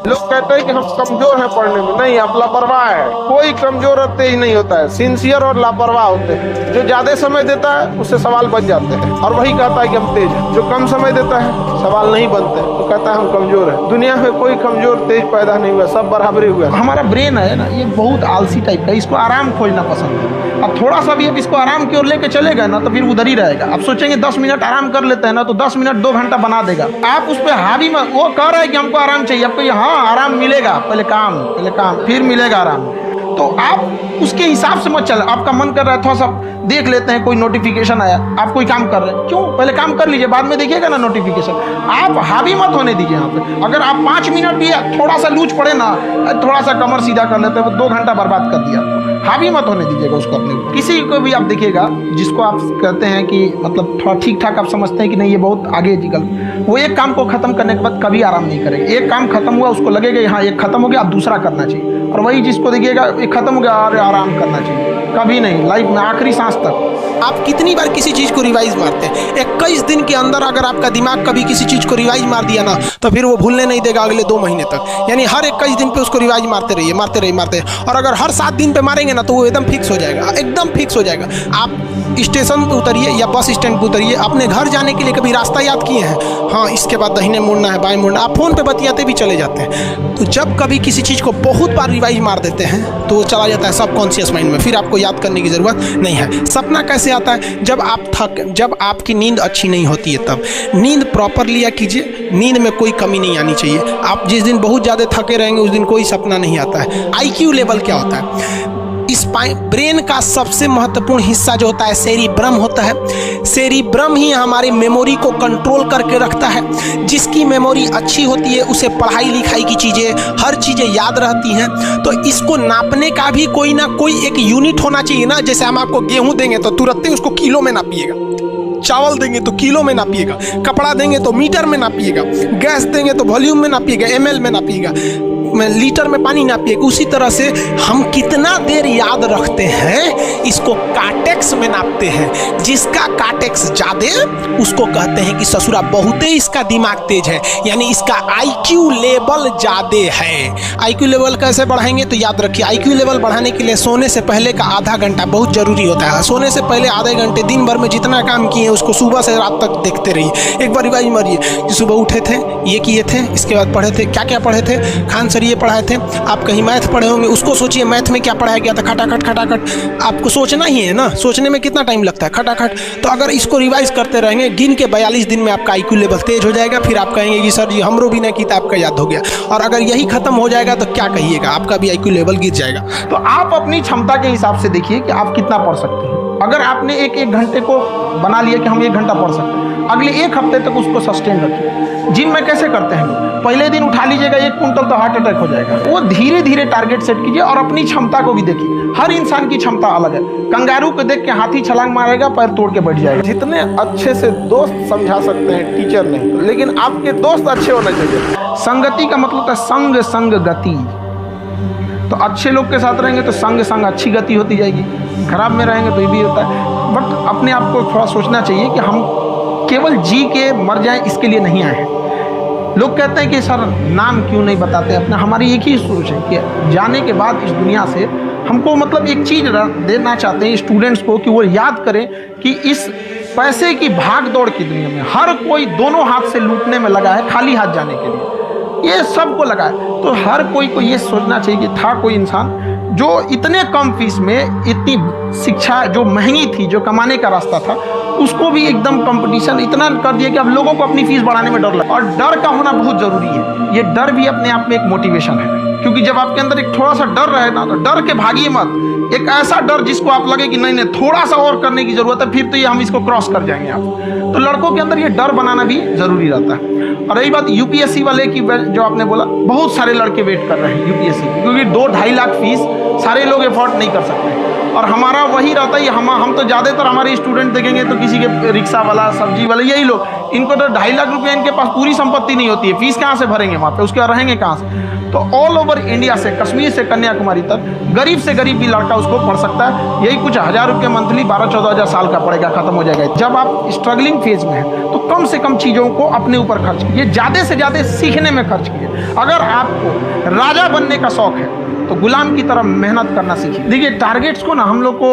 लोग कहते हैं कि हम कमजोर हैं पढ़ने में, नहीं, आप लापरवाह है। कोई कमजोर और तेज नहीं होता है, सिंसियर और लापरवाह होते हैं। जो ज्यादा समय देता है उससे सवाल बच जाते हैं, और वही कहता है कि हम तेज हैं। जो कम समय देता है सवाल नहीं बनते तो कहता है हम कमजोर हैं। दुनिया में कोई कमजोर तेज पैदा नहीं हुआ, सब बराबरी हुआ। हमारा ब्रेन है ना, ये बहुत आलसी टाइप का, इसको आराम खोजना पसंद है। अब थोड़ा सा भी अब इसको आराम की ओर लेके चलेगा ना तो फिर उधर ही रहेगा। अब सोचेंगे 10 मिनट आराम कर लेते हैं ना, तो 10 मिनट 2 घंटा बना देगा। आप उस पर हावी मत, वो कह रहा है कि हमको आराम चाहिए, आपको हाँ आराम मिलेगा, पहले काम फिर मिलेगा आराम। तो आप उसके हिसाब से मत चल। आपका मन कर रहा है थोड़ा सा देख लेते हैं, कोई नोटिफिकेशन आया, आप कोई काम कर रहे हैं, क्यों, पहले काम कर लीजिए, बाद में देखिएगा ना नोटिफिकेशन। आप हावी मत होने दीजिए यहाँ पे। अगर आप 5 मिनट भी थोड़ा सा लूज पड़े ना, थोड़ा सा कमर सीधा कर लेते हैं, 2 घंटा बर्बाद कर दिया। हावी मत होने दीजिएगा उसको अपने ऊपर। किसी को भी आप देखिएगा जिसको आप कहते हैं कि मतलब थोड़ा ठीक ठाक आप समझते हैं कि नहीं ये बहुत आगे निकल, वो एक काम को खत्म करने के बाद कभी आराम नहीं करेगा। एक काम खत्म हुआ उसको लगेगा हाँ एक खत्म हो गया, अब दूसरा करना चाहिए। और वही जिसको देखिएगा एक खत्म हो गया और आराम करना चाहिए, कभी नहीं, लाइफ में आखिरी सांस तक। आप कितनी बार किसी चीज़ को रिवाइज मारते हैं? 21 दिन के अंदर अगर आपका दिमाग कभी किसी चीज़ को रिवाइज मार दिया ना, तो फिर वो भूलने नहीं देगा अगले 2 महीने तक। यानी हर 21 दिन पे उसको रिवाइज मारते रहिए। और अगर हर 7 दिन पे मारेंगे ना तो वो एकदम फिक्स हो जाएगा, एकदम फिक्स हो जाएगा। आप स्टेशन पे उतरिए या बस स्टैंड पे उतरिए, अपने घर जाने के लिए कभी रास्ता याद किए हैं? हाँ, इसके बाद दाहिने मुड़ना है, बाएं मुड़ना। आप फ़ोन पे बतियाते भी चले जाते हैं। तो जब कभी किसी चीज़ को बहुत बार रिवाइज मार देते हैं तो वो चला जाता है सबकॉन्शियस माइंड में, फिर आपको याद करने की ज़रूरत नहीं है। सपना कैसे आता है? जब आपकी नींद अच्छी नहीं होती है तब। नींद प्रॉपर लिया कीजिए, नींद में कोई कमी नहीं आनी चाहिए। आप जिस दिन बहुत ज़्यादा थके रहेंगे उस दिन कोई सपना नहीं आता है। IQ लेवल क्या होता है? इस ब्रेन का सबसे महत्वपूर्ण हिस्सा जो होता है सेरिब्रम होता है। सेरिब्रम ही हमारी मेमोरी को कंट्रोल करके रखता है। जिसकी मेमोरी अच्छी होती है उसे पढ़ाई लिखाई की चीज़ें, हर चीज़ें याद रहती हैं। तो इसको नापने का भी कोई ना कोई एक यूनिट होना चाहिए ना। जैसे हम आपको गेहूं देंगे तो तुरंत ही उसको किलो में नापिएगा, चावल देंगे तो किलो में नापिएगा, कपड़ा देंगे तो मीटर में नापिएगा, गैस देंगे तो वॉल्यूम में नापिएगा, ml में नापिएगा, लीटर में पानी नापिएगा। उसी तरह से हम कितना देर याद रखते हैं इसको कार्टेक्स में नापते हैं। जिसका कार्टेक्स ज्यादा उसको कहते हैं कि ससुरा बहुते इसका दिमाग तेज है, यानी इसका IQ लेवल ज्यादा है। IQ लेवल कैसे बढ़ाएंगे? तो याद रखिए, IQ लेवल बढ़ाने के लिए सोने से पहले का आधा घंटा बहुत जरूरी होता है। सोने से पहले आधे घंटे दिन भर में जितना काम किए उसको सुबह से रात तक देखते रहिए। एक बार रिवाइज मारिए कि सुबह उठे थे, ये किए थे, इसके बाद पढ़े थे, क्या क्या पढ़े थे, खान सर ये पढ़ाए थे। आप कहीं मैथ पढ़े होंगे, उसको सोचिए मैथ में क्या पढ़ाया गया था, खटाखट। आपको सोचना ही है ना, सोचने में कितना टाइम लगता है, खटाखट। तो अगर इसको रिवाइज करते रहेंगे, गिन के 42 दिन में आपका IQ लेवल तेज हो जाएगा। फिर आप कहेंगे कि सर जी हमरो भी ना किताब का याद हो गया। और अगर यही खत्म हो जाएगा तो क्या कहिएगा, आपका भी IQ लेवल गिर जाएगा। तो आप अपनी क्षमता के हिसाब से देखिए कि आप कितना पढ़ सकते हैं। अगर आपने एक घंटे को बना लिया कि हम 1 घंटा पढ़ सकते हैं, अगले 1 हफ्ते तक उसको सस्टेन रखिए। जिम में कैसे करते हैं लोग, पहले दिन उठा लीजिएगा 1 कुंटल तो हार्ट अटैक हो जाएगा। वो धीरे धीरे टारगेट सेट कीजिए और अपनी क्षमता को भी देखिए। हर इंसान की क्षमता अलग है। कंगारू को देख के हाथी छलांग मारेगा, पैर तोड़ के बैठ जाएगा। जितने अच्छे से दोस्त समझा सकते हैं टीचर नहीं, लेकिन आपके दोस्त अच्छे होने चाहिए। संगति का मतलब है संग गति। तो अच्छे लोग के साथ रहेंगे तो संग अच्छी गति होती जाएगी, खराब में रहेंगे तो ये भी होता है। बट अपने आप को थोड़ा सोचना चाहिए कि हम केवल जी के मर जाएं इसके लिए नहीं आए हैं। लोग कहते हैं कि सर नाम क्यों नहीं बताते अपना। हमारी एक ही सोच है कि जाने के बाद इस दुनिया से हमको मतलब एक चीज़ देना चाहते हैं स्टूडेंट्स को कि वो याद करें कि इस पैसे की भाग दौड़ की दुनिया में हर कोई दोनों हाथ से लूटने में लगा है, खाली हाथ जाने के लिए ये सबको लगा है। तो हर कोई को ये सोचना चाहिए कि था कोई इंसान जो इतने कम फीस में इतनी शिक्षा जो महंगी थी, जो कमाने का रास्ता था, उसको भी एकदम कंपटीशन इतना कर दिया कि अब लोगों को अपनी फीस बढ़ाने में डर लगा। और डर का होना बहुत जरूरी है। ये डर भी अपने आप में एक मोटिवेशन है, क्योंकि जब आपके अंदर एक थोड़ा सा डर रहे ना तो डर के भागिए मत। एक ऐसा डर जिसको आप लगे कि नहीं थोड़ा सा और करने की जरूरत है, फिर तो ये हम इसको क्रॉस कर जाएंगे आप। तो लड़कों के अंदर ये डर बनाना भी जरूरी रहता है। और रही बात UPSC वाले की, जो आपने बोला, बहुत सारे लड़के वेट कर रहे हैं UPSC, क्योंकि 2-2.5 लाख फीस सारे लोग एफोर्ड नहीं कर सकते। और हमारा वही रहता है, हम तो ज़्यादातर हमारे स्टूडेंट देखेंगे तो किसी के रिक्शा वाला, सब्जी वाला, यही लोग इनको तो 2.5 लाख रुपए इनके पास पूरी संपत्ति नहीं होती है, फीस कहाँ से भरेंगे वहाँ पे, उसके बाद रहेंगे कहाँ से। तो ऑल ओवर इंडिया से, कश्मीर से कन्याकुमारी तक गरीब से गरीब भी लड़का उसको पढ़ सकता है। यही कुछ 1000 रुपये मंथली 12-14 हज़ार साल का पड़ेगा, खत्म हो जाएगा। जब आप स्ट्रगलिंग फेज में हैं तो कम से कम चीज़ों को अपने ऊपर खर्च कीजिए, ज़्यादा से ज़्यादा सीखने में खर्च कीजिए। अगर आपको राजा बनने का शौक है तो गुलाम की तरह मेहनत करना सीखिए। देखिए टारगेट्स को ना हम लोग को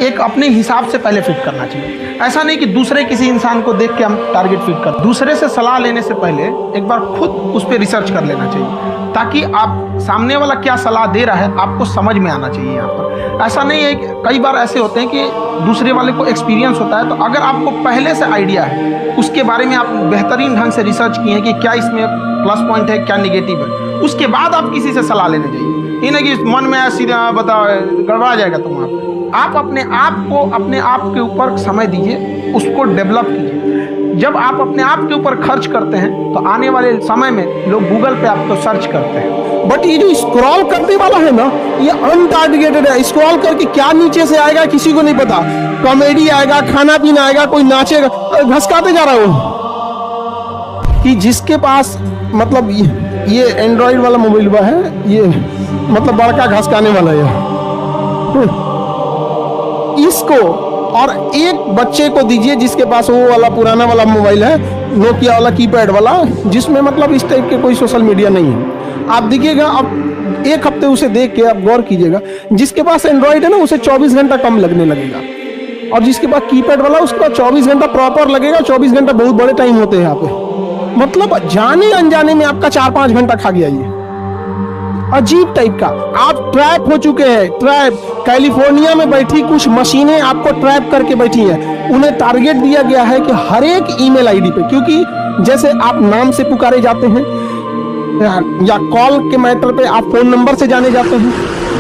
एक अपने हिसाब से पहले फिट करना चाहिए। ऐसा नहीं कि दूसरे किसी इंसान को देख के हम टारगेट फिट कर, दूसरे से सलाह लेने से पहले एक बार खुद उस पर रिसर्च कर लेना चाहिए, ताकि आप सामने वाला क्या सलाह दे रहा है आपको समझ में आना चाहिए। यहाँ पर ऐसा नहीं है कि कई बार ऐसे होते हैं कि दूसरे वाले को एक्सपीरियंस होता है, तो अगर आपको पहले से आइडिया है, उसके बारे में आप बेहतरीन ढंग से रिसर्च किए हैं कि क्या इसमें प्लस पॉइंट है, क्या निगेटिव है, उसके बाद आप किसी से सलाह लेने चाहिए। ये नहीं कि मन में सीधा बताओ गड़बड़ा जाएगा। तो वहाँ पर आप अपने आप को अपने आप के ऊपर समय दीजिए, उसको डेवलप कीजिए। जब आप अपने आप के ऊपर खर्च करते हैं तो आने वाले समय में लोग गूगल पे आपको सर्च करते हैं। बट ये जो स्क्रॉल करने वाला है ना, ये अनटारगेटेड है। स्क्रॉल करके क्या नीचे से आएगा किसी को नहीं पता। कॉमेडी आएगा, खाना पीना आएगा, कोई नाचेगा, घसकाते जा रहा है वो। कि जिसके पास मतलब ये एंड्रॉइड वाला मोबाइल है, ये मतलब बड़का घसकाने वाला है इसको, और एक बच्चे को दीजिए जिसके पास वो वाला पुराना वाला मोबाइल है, नोकिया वाला कीपैड वाला, जिसमें मतलब इस टाइप के कोई सोशल मीडिया नहीं है। आप देखिएगा, अब एक हफ्ते उसे देख के आप गौर कीजिएगा, जिसके पास एंड्रॉइड है ना उसे 24 घंटा कम लगने लगेगा, और जिसके पास कीपैड वाला उसके पास 24 घंटा प्रॉपर लगेगा। 24 घंटा बहुत बड़े टाइम होते हैं यहाँ पे, मतलब जाने अनजाने में आपका 4-5 घंटा खा गया ये। अजीब टाइप का आप ट्रैप हो चुके हैं। ट्रैप कैलिफोर्निया में बैठी कुछ मशीनें आपको ट्रैप करके बैठी हैं। उन्हें टारगेट दिया गया है कि हर एक ईमेल आईडी पे, क्योंकि जैसे आप नाम से पुकारे जाते हैं या कॉल के मैटर पे आप फोन नंबर से जाने जाते हैं,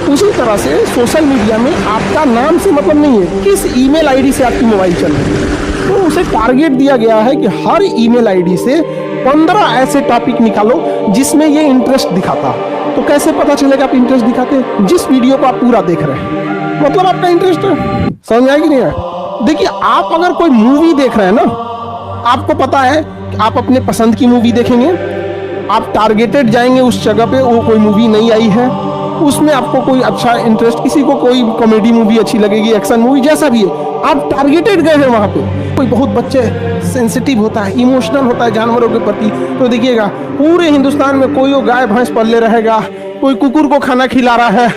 उसी तरह से सोशल मीडिया में आपका नाम से मतलब नहीं है, किस ईमेल आईडी से आपकी मोबाइल चल रही है। तो उसे टारगेट दिया गया है कि हर ईमेल आईडी से 15 ऐसे टॉपिक निकालो जिसमें ये इंटरेस्ट दिखाता। तो कैसे पता चलेगा आप इंटरेस्ट दिखाते हैं? जिस वीडियो को आप पूरा देख रहे हैं, मतलब आपका इंटरेस्ट है। समझ आएगी नहीं है? देखिए, आप अगर कोई मूवी देख रहे हैं ना, आपको पता है कि आप अपने पसंद की मूवी देखेंगे, आप टारगेटेड जाएंगे उस जगह पे, वो कोई मूवी नहीं आई है, उसमें आपको कोई अच्छा इंटरेस्ट, किसी को कोई कॉमेडी मूवी अच्छी लगेगी, एक्शन मूवी, जैसा भी है, आप टारगेटेड गए हैं वहाँ पे। कोई बहुत बच्चे सेंसिटिव होता है, इमोशनल होता है जानवरों के प्रति, तो देखिएगा पूरे हिंदुस्तान में कोई वो गाय भैंस पल्ले रहेगा, कोई कुकुर को खाना खिला रहा है,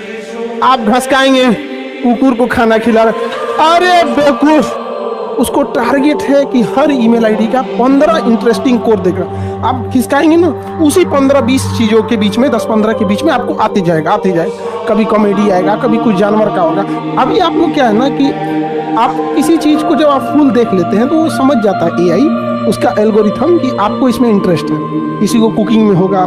आप घसकाएंगे कुकुर को खाना खिला रहा है, अरे बेवकूफ। उसको टारगेट है कि हर ईमेल आईडी का 15 इंटरेस्टिंग कोड देगा, आप खिसकाएंगे ना, उसी 15-20 चीज़ों के बीच में, 10-15 के बीच में आपको आते जाएगा। कभी कॉमेडी आएगा, कभी कुछ जानवर का होगा। अभी आप लोग क्या है ना कि आप किसी चीज़ को जब आप फुल देख लेते हैं तो वो समझ जाता है एआई, उसका एल्गोरिथम, कि आपको इसमें इंटरेस्ट है। किसी को कुकिंग में होगा,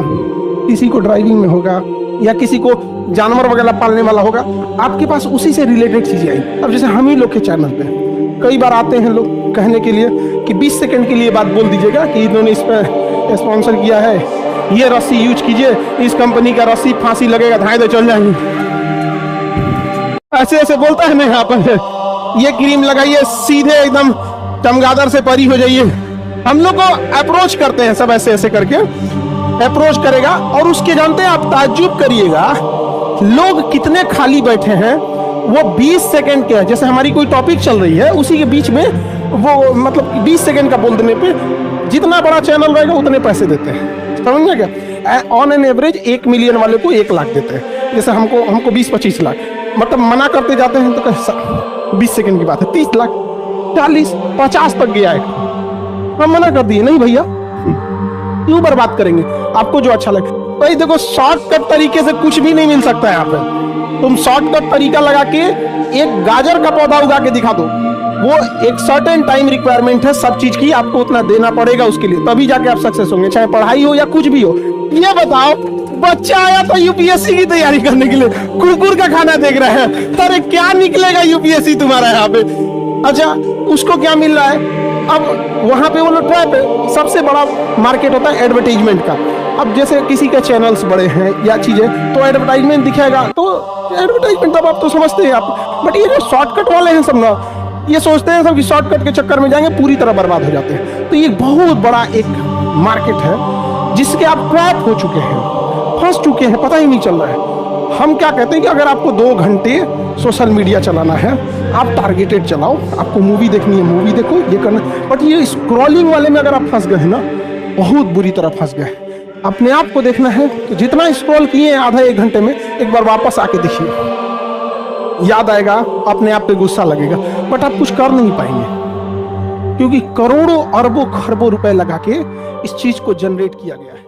किसी को ड्राइविंग में होगा, या किसी को जानवर वगैरह पालने वाला होगा, आपके पास उसी से रिलेटेड चीज़ें आई। अब जैसे हम ही लोग के चैनल पे कई बार आते हैं लोग कहने के लिए कि 20 सेकंड के लिए बात बोल दीजिएगा कि इन्होंने इस पर स्पॉन्सर किया है, ये रस्सी यूज कीजिए, इस कंपनी का रस्सी फांसी लगेगा, धाए दे चल जाएंगे, ऐसे ऐसे बोलता है ना यहाँ पर, ये क्रीम लगाइए सीधे एकदम चमगादड़ से परी हो जाइए। हम लोग को अप्रोच करते हैं सब ऐसे ऐसे करके अप्रोच करेगा, और उसके जानते हैं आप ताज्जुब करिएगा लोग कितने खाली बैठे हैं। वो 20 सेकंड के, जैसे हमारी कोई टॉपिक चल रही है उसी के बीच में वो मतलब 20 सेकंड का बोल देने पे जितना बड़ा चैनल रहेगा उतने पैसे देते हैं। समझ में क्या? ऑन एन एवरेज 1 मिलियन वाले को 1 लाख देते हैं। जैसे हमको 20-25 लाख, मतलब मना करते जाते हैं तो 20 सेकंड की बात है, 30 लाख, 40, 50 तक गया है। हम मना कर दिए, नहीं भैया क्यों बर्बाद करेंगे, आपको जो अच्छा लगे। भाई देखो, शॉर्टकट तरीके से कुछ भी नहीं मिल सकता है यहाँ पे। तुम शॉर्टकट तरीका लगा के एक गाजर का पौधा उगा के दिखा दो, वो एक सर्टेन टाइम रिक्वायरमेंट है सब चीज की, आपको उतना देना पड़ेगा उसके लिए, तभी जाके आप सक्सेस होंगे, चाहे पढ़ाई हो या कुछ भी हो। ये बताओ, बच्चा आया तो यूपीएससी की तैयारी करने के लिए कुकुर का खाना देख रहा है, अरे क्या निकलेगा यूपीएससी तुम्हारा यहाँ पे। अच्छा, उसको क्या मिल रहा है? अब वहां पे वो लोग ट्रैप है। सबसे बड़ा मार्केट होता है एडवर्टाइजमेंट का। अब जैसे किसी के चैनल्स बड़े हैं या चीजें, तो एडवर्टाइजमेंट दिखेगा, तो एडवर्टाइजमेंट तब आप तो समझते हैं आप। बट ये जो शॉर्टकट वाले हैं सब ना, ये सोचते हैं सब कि शॉर्टकट के चक्कर में जाएंगे, पूरी तरह बर्बाद हो जाते हैं। तो ये बहुत बड़ा एक मार्केट है जिसके आप ट्रैप हो चुके हैं, फंस चुके हैं, पता ही नहीं चल रहा है। हम क्या कहते हैं कि अगर आपको 2 घंटे सोशल मीडिया चलाना है, आप टारगेटेड चलाओ, आपको मूवी देखनी है मूवी देखो, ये करना। बट ये स्क्रॉलिंग वाले में अगर आप फंस गए हैं ना, बहुत बुरी तरह फंस गए। अपने आप को देखना है तो जितना स्क्रॉल किए हैं आधा 1 घंटे में, एक बार वापस आके देखिए, याद आएगा, अपने आप पे गुस्सा लगेगा, बट आप कुछ कर नहीं पाएंगे क्योंकि करोड़ों अरबों खरबों रुपए लगा के इस चीज को जनरेट किया गया है।